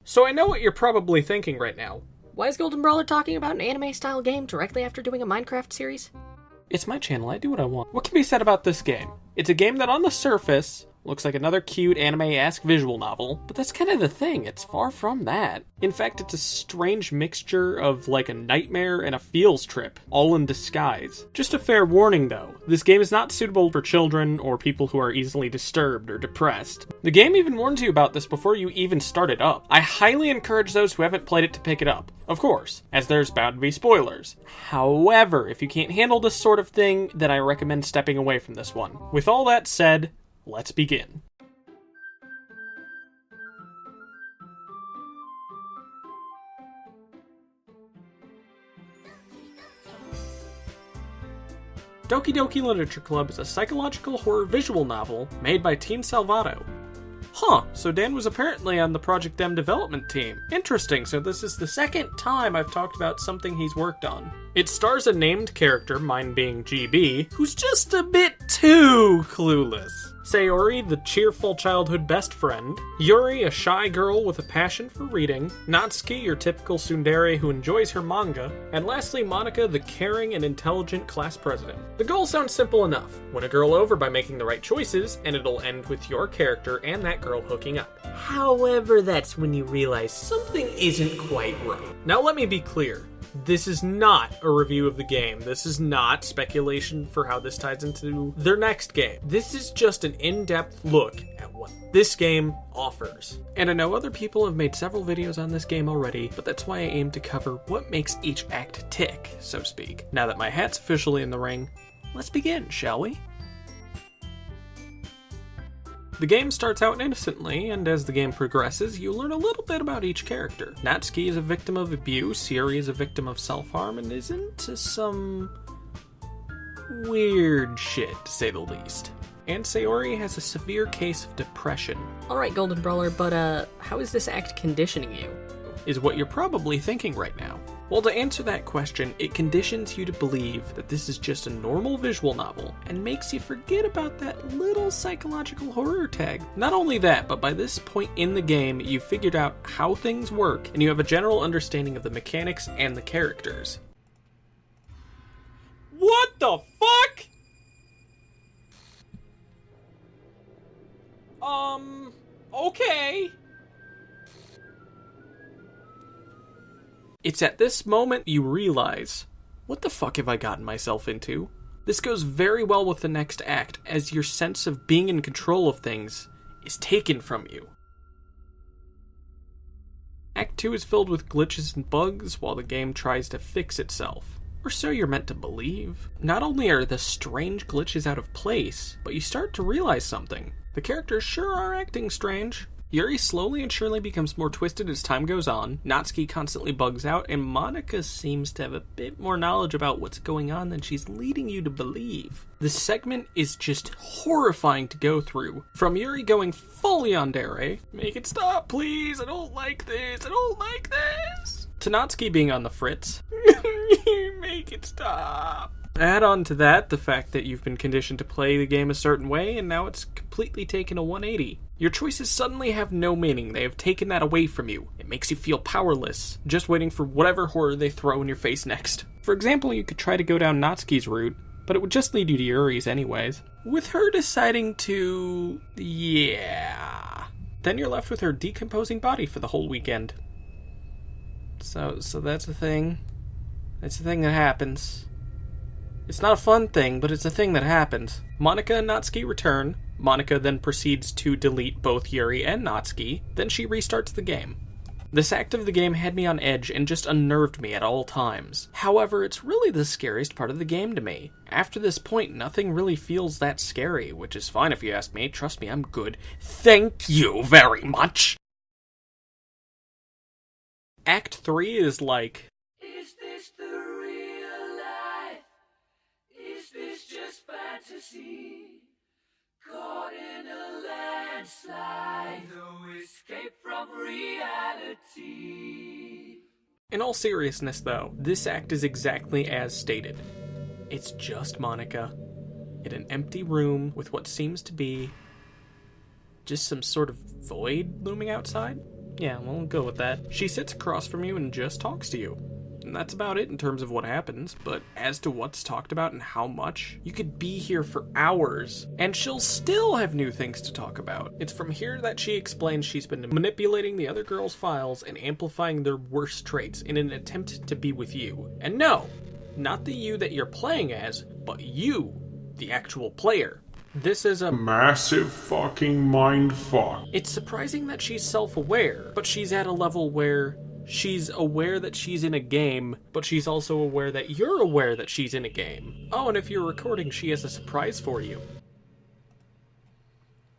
So I know what you're probably thinking right now. Why is Goldenbrawler talking about an anime-style game directly after doing a Minecraft series? It's my channel, I do what I want. What can be said about this game? It's a game that on the surface looks like another cute anime-esque visual novel, but that's kind of the thing, it's far from that. In fact, it's a strange mixture of like a nightmare and a feels trip, all in disguise. Just a fair warning though, this game is not suitable for children or people who are easily disturbed or depressed. The game even warns you about this before you even start it up. I highly encourage those who haven't played it to pick it up, of course, as there's bound to be spoilers. However, if you can't handle this sort of thing, then I recommend stepping away from this one. With all that said, let's begin. Doki Doki Literature Club is a psychological horror visual novel made by Team Salvato. Huh, so Dan was apparently on the Project M development team. Interesting, so this is the second time I've talked about something he's worked on. It stars a named character, mine being GB, who's just a bit too clueless. Sayori, the cheerful childhood best friend. Yuri, a shy girl with a passion for reading. Natsuki, your typical tsundere who enjoys her manga. And lastly, Monika, the caring and intelligent class president. The goal sounds simple enough. Win a girl over by making the right choices, and it'll end with your character and that girl hooking up. However, that's when you realize something isn't quite right. Now let me be clear. This is not a review of the game. This is not speculation for how this ties into their next game. This is just an in-depth look at what this game offers. And I know other people have made several videos on this game already, but that's why I aim to cover what makes each act tick, so to speak. Now that my hat's officially in the ring, let's begin, shall we? The game starts out innocently, and as the game progresses, you learn a little bit about each character. Natsuki is a victim of abuse, Yuri is a victim of self-harm, and is into some weird shit, to say the least. And Sayori has a severe case of depression. Alright, Goldenbrawler, but how is this act conditioning you? Is what you're probably thinking right now. Well, to answer that question, it conditions you to believe that this is just a normal visual novel, and makes you forget about that little psychological horror tag. Not only that, but by this point in the game, you've figured out how things work, and you have a general understanding of the mechanics and the characters. What the fuck? Okay. It's at this moment you realize, what the fuck have I gotten myself into? This goes very well with the next act, as your sense of being in control of things is taken from you. Act 2 is filled with glitches and bugs while the game tries to fix itself. Or so you're meant to believe. Not only are the strange glitches out of place, but you start to realize something. The characters sure are acting strange. Yuri slowly and surely becomes more twisted as time goes on, Natsuki constantly bugs out, and Monika seems to have a bit more knowledge about what's going on than she's leading you to believe. This segment is just horrifying to go through. From Yuri going fully yandere, make it stop please, I don't like this, I don't like this, to Natsuki being on the fritz, make it stop. Add on to that the fact that you've been conditioned to play the game a certain way, and now it's completely taken a 180. Your choices suddenly have no meaning. They have taken that away from you. It makes you feel powerless, just waiting for whatever horror they throw in your face next. For example, you could try to go down Natsuki's route, but it would just lead you to Yuri's anyways. With her deciding to... yeah. Then you're left with her decomposing body for the whole weekend. So that's the thing. It's the thing that happens. It's not a fun thing, but it's a thing that happens. Monika and Natsuki return. Monika then proceeds to delete both Yuri and Natsuki, then she restarts the game. This act of the game had me on edge and just unnerved me at all times. However, it's really the scariest part of the game to me. After this point, nothing really feels that scary, which is fine if you ask me. Trust me, I'm good. Thank you very much! Act 3 is like... is this the real life? Is this just fantasy? Caught in a landslide, no escape from reality. In all seriousness though, this act is exactly as stated. It's just Monika in an empty room with what seems to be just some sort of void looming outside. Yeah, we'll go with that. She sits across from you and just talks to you. And that's about it in terms of what happens, but as to what's talked about and how much, you could be here for hours, and she'll still have new things to talk about. It's from here that she explains she's been manipulating the other girls' files and amplifying their worst traits in an attempt to be with you. And no, not the you that you're playing as, but you, the actual player. This is a massive fucking mindfuck. It's surprising that she's self-aware, but she's at a level where she's aware that she's in a game, but she's also aware that you're aware that she's in a game. Oh, and if you're recording, she has a surprise for you.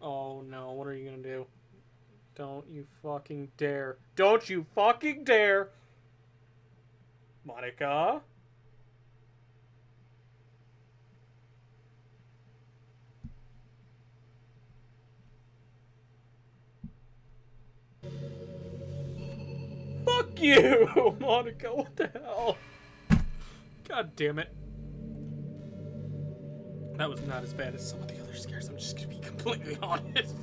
Oh no, what are you gonna do? Don't you fucking dare. Don't you fucking dare! Monika? Fuck you, Monika, what the hell? God damn it. That was not as bad as some of the other scares, I'm just gonna be completely honest.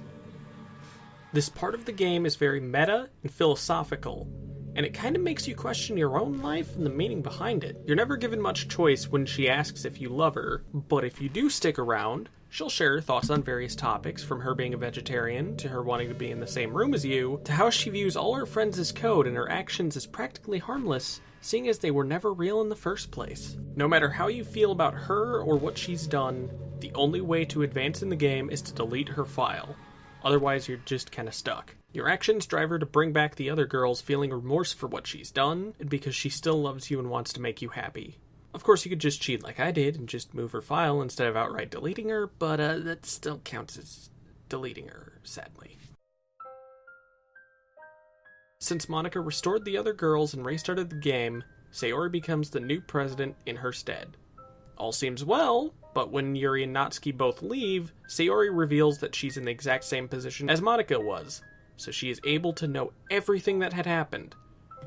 This part of the game is very meta and philosophical, and it kind of makes you question your own life and the meaning behind it. You're never given much choice when she asks if you love her, but if you do stick around, she'll share her thoughts on various topics, from her being a vegetarian, to her wanting to be in the same room as you, to how she views all her friends as code and her actions as practically harmless, seeing as they were never real in the first place. No matter how you feel about her or what she's done, the only way to advance in the game is to delete her file. Otherwise, you're just kinda stuck. Your actions drive her to bring back the other girls, feeling remorse for what she's done, and because she still loves you and wants to make you happy. Of course, you could just cheat like I did and just move her file instead of outright deleting her, but that still counts as deleting her, sadly. Since Monika restored the other girls and restarted the game, Sayori becomes the new president in her stead. All seems well, but when Yuri and Natsuki both leave, Sayori reveals that she's in the exact same position as Monika was, so she is able to know everything that had happened.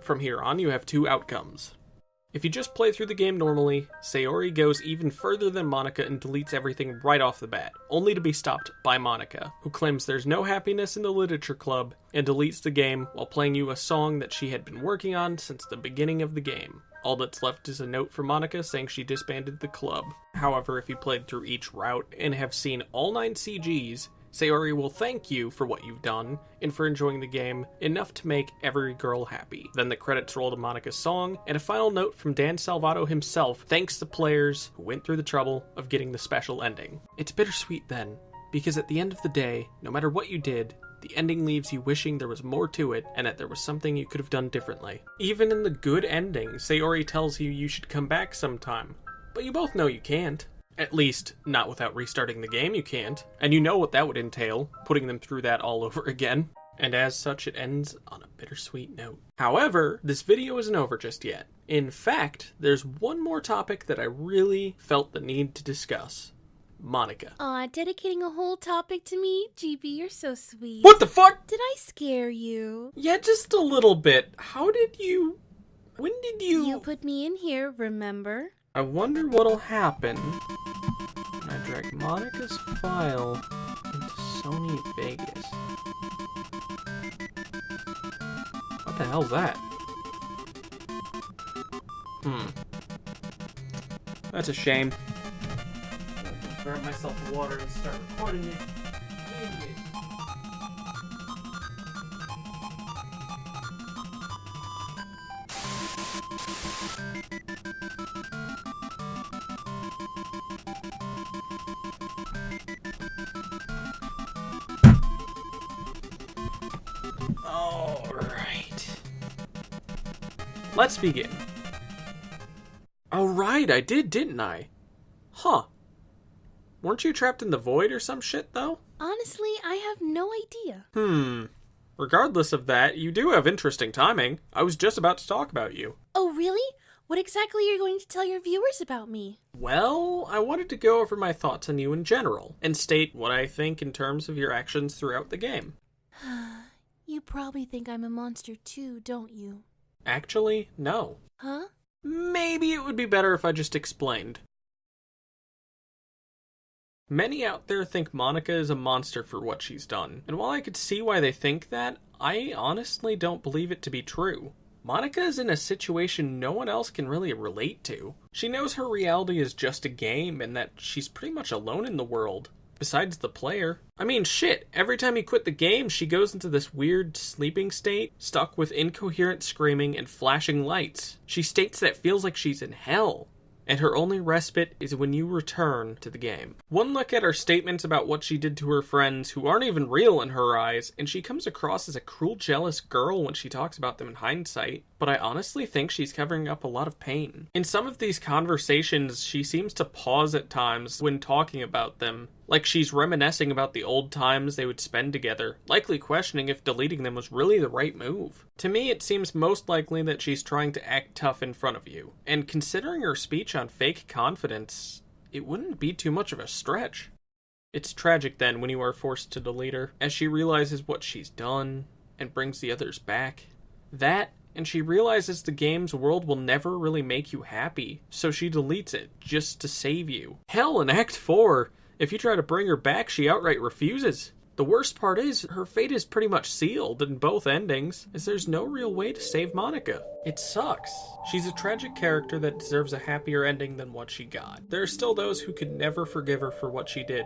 From here on, you have two outcomes. If you just play through the game normally, Sayori goes even further than Monika and deletes everything right off the bat, only to be stopped by Monika, who claims there's no happiness in the literature club, and deletes the game while playing you a song that she had been working on since the beginning of the game. All that's left is a note from Monika saying she disbanded the club. However, if you played through each route and have seen all 9 CGs, Sayori will thank you for what you've done, and for enjoying the game enough to make every girl happy. Then the credits roll to Monika's song, and a final note from Dan Salvato himself thanks the players who went through the trouble of getting the special ending. It's bittersweet then, because at the end of the day, no matter what you did, the ending leaves you wishing there was more to it, and that there was something you could have done differently. Even in the good ending, Sayori tells you should come back sometime, but you both know you can't. At least, not without restarting the game, you can't. And you know what that would entail, putting them through that all over again. And as such, it ends on a bittersweet note. However, this video isn't over just yet. In fact, there's one more topic that I really felt the need to discuss. Monika. Aw, dedicating a whole topic to me? GB, you're so sweet. What the fuck? Did I scare you? Yeah, just a little bit. How did you... When did you... You put me in here, remember? I wonder what'll happen when I drag Monika's file into Sony Vegas. What the hell's that? That's a shame. I'll grab myself water and start recording it. Alright. Let's begin. Oh right, I did, didn't I? Huh. Weren't you trapped in the void or some shit, though? Honestly, I have no idea. Regardless of that, you do have interesting timing. I was just about to talk about you. Oh, really? What exactly are you going to tell your viewers about me? Well, I wanted to go over my thoughts on you in general, and state what I think in terms of your actions throughout the game. You probably think I'm a monster too, don't you? Actually, no. Huh? Maybe it would be better if I just explained. Many out there think Monika is a monster for what she's done, and while I could see why they think that, I honestly don't believe it to be true. Monika is in a situation no one else can really relate to. She knows her reality is just a game and that she's pretty much alone in the world, besides the player. I mean, shit, every time you quit the game, she goes into this weird sleeping state, stuck with incoherent screaming and flashing lights. She states that it feels like she's in hell, and her only respite is when you return to the game. One look at her statements about what she did to her friends, who aren't even real in her eyes, and she comes across as a cruel, jealous girl when she talks about them in hindsight, but I honestly think she's covering up a lot of pain. In some of these conversations, she seems to pause at times when talking about them, like she's reminiscing about the old times they would spend together, likely questioning if deleting them was really the right move. To me, it seems most likely that she's trying to act tough in front of you, and considering her speech on fake confidence, it wouldn't be too much of a stretch. It's tragic then when you are forced to delete her, as she realizes what she's done, and brings the others back. That, and she realizes the game's world will never really make you happy, so she deletes it, just to save you. Hell, in Act 4, if you try to bring her back, she outright refuses. The worst part is, her fate is pretty much sealed in both endings, as there's no real way to save Monika. It sucks. She's a tragic character that deserves a happier ending than what she got. There are still those who could never forgive her for what she did.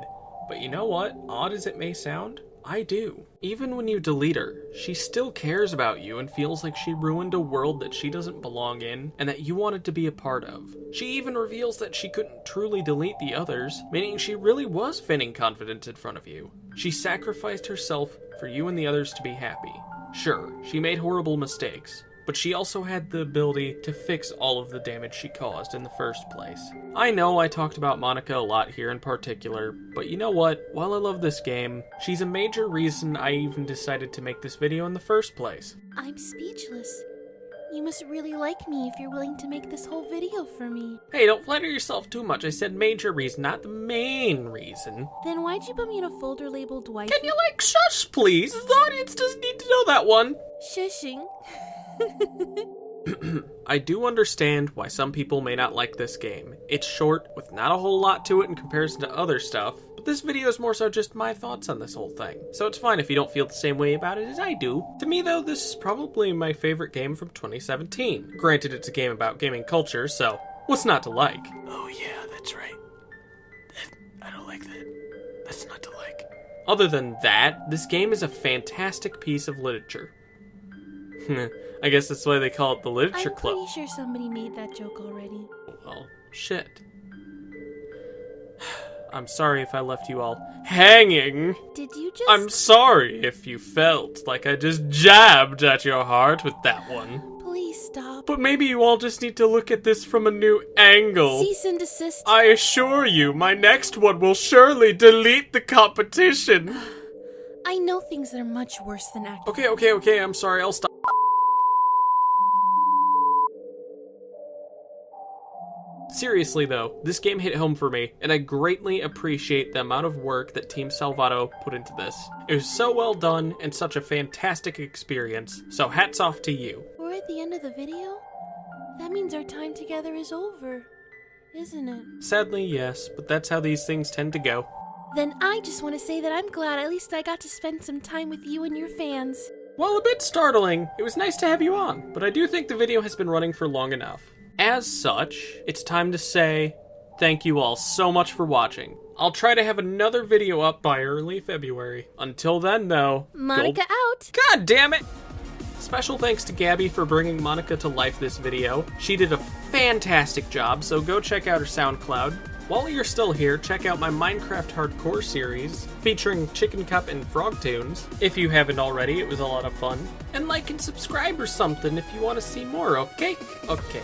But you know what? Odd as it may sound, I do. Even when you delete her, she still cares about you and feels like she ruined a world that she doesn't belong in and that you wanted to be a part of. She even reveals that she couldn't truly delete the others, meaning she really was feigning confidence in front of you. She sacrificed herself for you and the others to be happy. Sure, she made horrible mistakes, but she also had the ability to fix all of the damage she caused in the first place. I know I talked about Monika a lot here in particular, but you know what? While I love this game, she's a major reason I even decided to make this video in the first place. I'm speechless. You must really like me if you're willing to make this whole video for me. Hey, don't flatter yourself too much. I said major reason, not the main reason. Then why'd you put me in a folder labeled wife? Can you, shush, please? The audience doesn't need to know that one. Shushing. I do understand why some people may not like this game. It's short, with not a whole lot to it in comparison to other stuff, but this video is more so just my thoughts on this whole thing. So it's fine if you don't feel the same way about it as I do. To me though, this is probably my favorite game from 2017. Granted, it's a game about gaming culture, so what's not to like? Oh yeah, that's right. I don't like that. That's not to like. Other than that, this game is a fantastic piece of literature. I guess that's why they call it the Literature Club. I'm pretty sure somebody made that joke already. Well, shit. I'm sorry if I left you all hanging. Did you just... I'm sorry if you felt like I just jabbed at your heart with that one. Please stop. But maybe you all just need to look at this from a new angle. Cease and desist. I assure you, my next one will surely delete the competition. I know things that are much worse than acting. Okay, I'm sorry, I'll stop. Seriously though, this game hit home for me, and I greatly appreciate the amount of work that Team Salvato put into this. It was so well done, and such a fantastic experience, so hats off to you. We're at the end of the video? That means our time together is over, isn't it? Sadly, yes, but that's how these things tend to go. Then I just want to say that I'm glad at least I got to spend some time with you and your fans. While a bit startling, it was nice to have you on, but I do think the video has been running for long enough. As such, it's time to say thank you all so much for watching. I'll try to have another video up by early February. Until then, though... Monika out! God damn it! Special thanks to Gaby for bringing Monika to life this video. She did a fantastic job, so go check out her SoundCloud. While you're still here, check out my Minecraft Hardcore series, featuring Chicken Cup and Frog Tunes. If you haven't already, it was a lot of fun. And like and subscribe or something if you want to see more, okay? Okay.